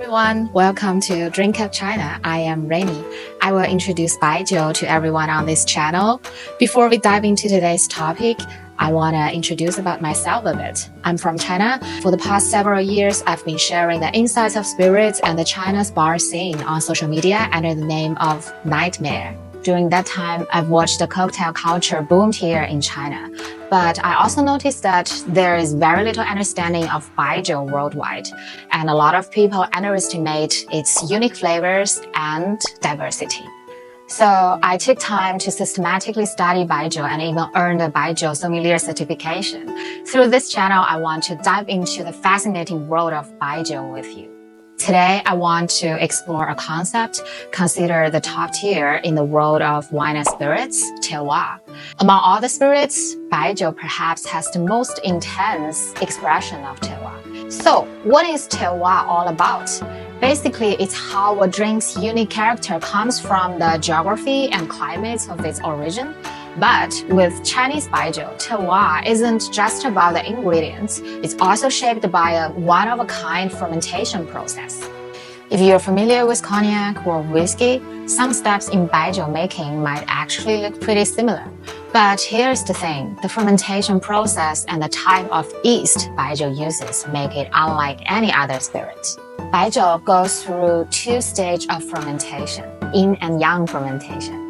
everyone, welcome to Drink of China. I am Rainy. I will introduce Baijiu to everyone on this channel. Before we dive into today's topic, I want to introduce about myself a bit. I'm from China. For the past several years, I've been sharing the insights of spirits and the China's bar scene on social media under the name of Nightmare. During that time, I've watched the cocktail culture boomed here in China. But I also noticed that there is very little understanding of Baijiu worldwide, and a lot of people underestimate its unique flavors and diversity. So I took time to systematically study Baijiu and even earned a Baijiu Sommelier certification. Through this channel, I want to dive into the fascinating world of Baijiu with you. Today, I want to explore a concept considered the top tier in the world of wine and spirits, Terroir. Among all the spirits, Baijiu perhaps has the most intense expression of Terroir. So, what is Terroir all about? Basically, it's how a drink's unique character comes from the geography and climate of its origin. But with Chinese Baijiu, Terroir isn't just about the ingredients. It's also shaped by a one-of-a-kind fermentation process. If you're familiar with cognac or whiskey, some steps in Baijiu making might actually look pretty similar. But here's the thing, the fermentation process and the type of yeast Baijiu uses make it unlike any other spirit. Baijiu goes through two stages of fermentation, yin and yang fermentation.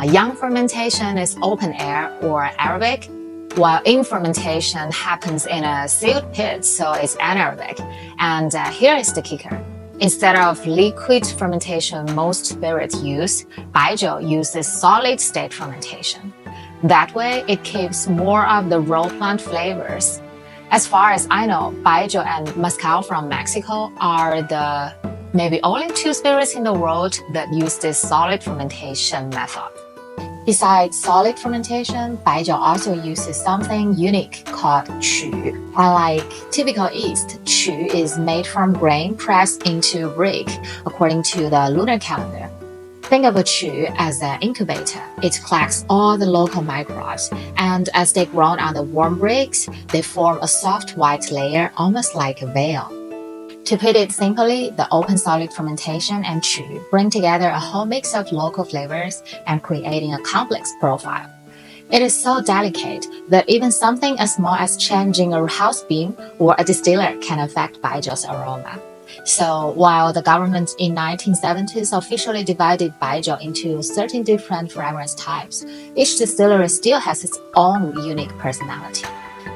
Yang fermentation is open air or aerobic, while yin fermentation happens in a sealed pit, so it's anaerobic. And here is the kicker. Instead of liquid fermentation most spirits use, Baijiu uses solid state fermentation. That way, it keeps more of the raw plant flavors. As far as I know, Baijiu and mezcal from Mexico are the maybe only two spirits in the world that use this solid fermentation method. Besides solid fermentation, Baijiu also uses something unique called qu. Unlike typical yeast, qu is made from grain pressed into brick according to the lunar calendar. Think of a qu as an incubator. It collects all the local microbes, and as they grow on the warm bricks, they form a soft white layer almost like a veil. To put it simply, the open solid fermentation and qu bring together a whole mix of local flavors and creating a complex profile. It is so delicate that even something as small as changing a house beam or a distiller can affect Baijiu's aroma. So while the government in 1970s officially divided Baijiu into 13 different fragrance types, each distillery still has its own unique personality.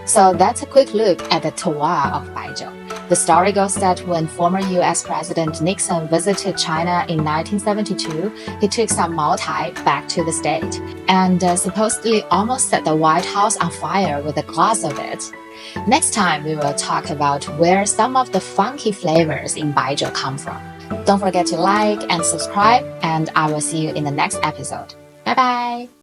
So that's a quick look at the terroir of Baijiu. The story goes that when former US President Nixon visited China in 1972, he took some Maotai back to the state and supposedly almost set the White House on fire with a glass of it. Next time, we will talk about where some of the funky flavors in Baijiu come from. Don't forget to like and subscribe, and I will see you in the next episode. Bye bye!